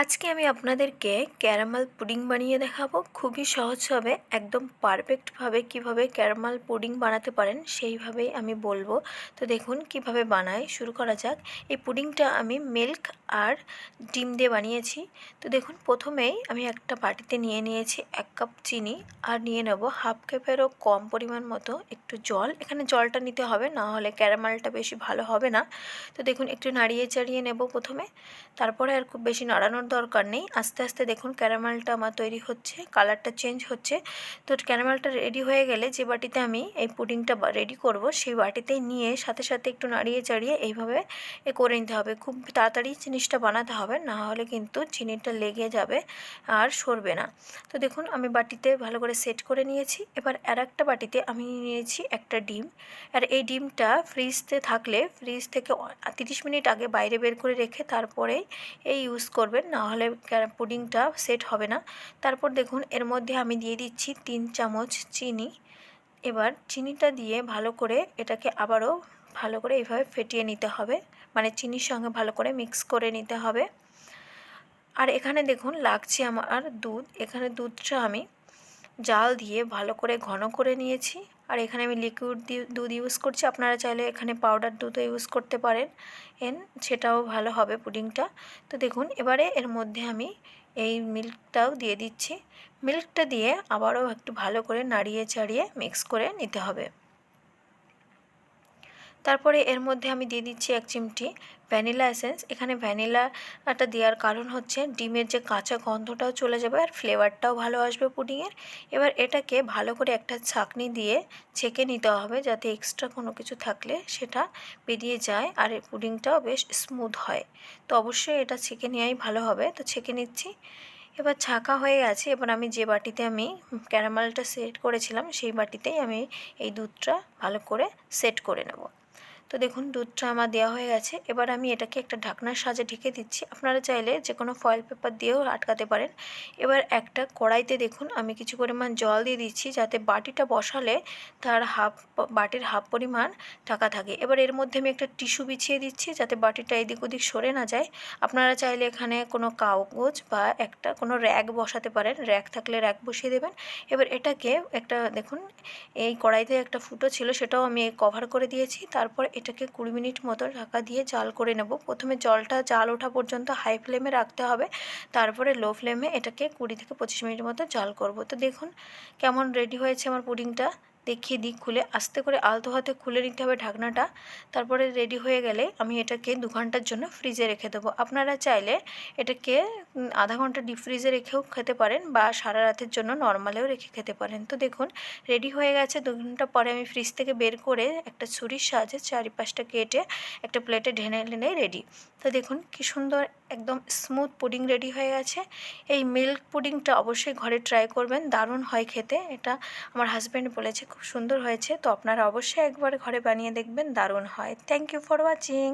আজকে আমি আপনাদেরকে ক্যারামেল পুডিং বানিয়ে দেখাবো। খুবই সহজভাবে একদম পারফেক্টভাবে কিভাবে ক্যারামেল পুডিং বানাতে পারেন সেইভাবেই আমি বলবো। তো দেখুন কিভাবে বানাই, শুরু করা যাক। এই পুডিংটা আমি মিল্ক আর ডিম দিয়ে বানিয়েছি। তো দেখুন প্রথমেই আমি একটা বাটিতে নিয়ে নিয়েছি 1 কাপ চিনি আর নিয়ে নেব হাফ কাপেরও কম পরিমাণ মতো একটু জল। এখানে জলটা নিতে হবে, না হলে ক্যারামেলটা বেশি ভালো হবে না। তো দেখুন একটু নাড়িয়ে চাড়িয়ে নেব প্রথমে, তারপরে আর খুব বেশি নাড়ানোর দরকার নেই। আস্তে আস্তে দেখুন ক্যারামেলটা আমার তৈরি হচ্ছে, কালারটা চেঞ্জ হচ্ছে। তো ক্যারামেলটা রেডি হয়ে গেলে যে বাটিতে আমি এই পুডিংটা রেডি করব সেই বাটিতেই নিয়ে সাথে সাথে একটু নাড়িয়ে চাড়িয়ে এইভাবে করে নিতে হবে। খুব তাড়াতাড়ি জিনিসটা বানাতে হবে, না হলে কিন্তু চিনিটা লেগে যাবে আর সরবে না। তো দেখুন আমি বাটিতে ভালো করে সেট করে নিয়েছি। এবার আর একটা বাটিতে আমি নিয়েছি একটা ডিম। আর এই ডিমটা ফ্রিজতে থাকলে ফ্রিজ থেকে 30 মিনিট আগে বাইরে বের করে রেখে তারপরেই এই ইউজ করবেন, না হলে পুডিংটা সেট হবে না। তারপর দেখুন এর মধ্যে আমি দিয়ে দিচ্ছি 3 চামচ চিনি। এবার চিনিটা দিয়ে ভালো করে এটাকে আবারও ভালো করে এইভাবে ফেটিয়ে নিতে হবে, মানে চিনির সঙ্গে ভালো করে মিক্স করে নিতে হবে। আর এখানে দেখুন লাগছে আমার দুধ। এখানে দুধটা আমি জাল দিয়ে ভালো করে ঘন করে নিয়েছি। আর এখানে আমি লিকুইড দুধ ইউজ করছি, আপনারা চাইলে এখানে পাউডার দুধও ইউজ করতে পারেন, সেটাও ভালো হবে পুডিংটা। তো দেখুন এবারে এর মধ্যে আমি এই মিল্কটাও দিয়ে দিচ্ছি। মিল্কটা দিয়ে আবারও একটু ভালো করে নাড়িয়ে চাড়িয়ে মিক্স করে নিতে হবে। তারপরে এর মধ্যে আমি দিয়ে দিচ্ছি 1 চিমটি ভ্যানিলা এসেন্স। এখানে ভ্যানিলাটা দেওয়ার কারণ হচ্ছে ডিমের যে কাঁচা গন্ধটাও চলে যাবে আর ফ্লেভারটাও ভালো আসবে পুডিংয়ের। এবার এটাকে ভালো করে একটা ছাঁকনি দিয়ে ছেঁকে নিতে হবে, যাতে এক্সট্রা কোনো কিছু থাকলে সেটা বেরিয়ে যায় আর এই পুডিংটাও বেশ স্মুথ হয়। তো অবশ্যই এটা ছেঁকে নেওয়াই ভালো হবে। তো ছেঁকে নিচ্ছি। এবার ছাঁকা হয়ে গেছে। এবার আমি যে বাটিতে আমি ক্যারামেলটা সেট করেছিলাম সেই বাটিতেই আমি এই দুধটা ভালো করে সেট করে নেব। তো দেখুন দুধটা আমার দেওয়া হয়ে গেছে। এবার আমি এটাকে একটা ঢাকনার সাহায্যে ঢেকে দিচ্ছি। আপনারা চাইলে যে কোনো ফয়েল পেপার দিয়েও আটকাতে পারেন। এবার একটা কড়াইতে দেখুন আমি কিছু পরিমাণ জল দিয়ে দিচ্ছি, যাতে বাটিটা বসালে তার বাটির হাফ পরিমাণ ঢাকা থাকে। এবার এর মধ্যে আমি একটা টিস্যু বিছিয়ে দিচ্ছি, যাতে বাটিটা এদিক ওদিক সরে না যায়। আপনারা চাইলে এখানে কোনো কাগজ বা একটা কোনো র্যাক বসাতে পারেন, র্যাক থাকলে র্যাক বসিয়ে দেবেন। এবার এটাকে একটা দেখুন এই কড়াইতে একটা ফুটো ছিল, সেটাও আমি কভার করে দিয়েছি। তারপর এটাকে 20 মিনিট মতো ঢাকা দিয়ে জাল করে নেব। প্রথমে জলটা জাল ওঠা পর্যন্ত হাই ফ্লেমে রাখতে হবে, তারপরে লো ফ্লেমে এটাকে 20 থেকে 25 মিনিট মতো জাল করব। তো দেখুন কেমন রেডি হয়েছে আমার পুডিংটা, দেখিয়ে দিই খুলে। আস্তে করে আলতো হাতে খুলে নিতে হবে ঢাকনাটা। তারপরে রেডি হয়ে গেলে আমি এটাকে 2 ঘন্টার জন্য ফ্রিজে রেখে দেবো। আপনারা চাইলে এটাকে আধা ঘন্টা ডিপ ফ্রিজে রেখেও খেতে পারেন বা সারা রাতের জন্য নর্মালেও রেখে খেতে পারেন। তো দেখুন রেডি হয়ে গেছে। 2 ঘন্টা পরে আমি ফ্রিজ থেকে বের করে একটা ছুরির সাহায্যে চারিপাশটা কেটে একটা প্লেটে ঢেলে নিলেই রেডি। তো দেখুন কি সুন্দর একদম স্মুথ পুডিং রেডি হয়ে গেছে। এই মিল্ক পুডিংটা অবশ্যই ঘরে ট্রাই করবেন, দারুণ হয় খেতে। এটা আমার হাজব্যান্ড বলেছে খুব সুন্দর হয়েছে। তো আপনারা অবশ্যই একবার ঘরে বানিয়ে দেখবেন, দারুণ হয়। Thank you for watching.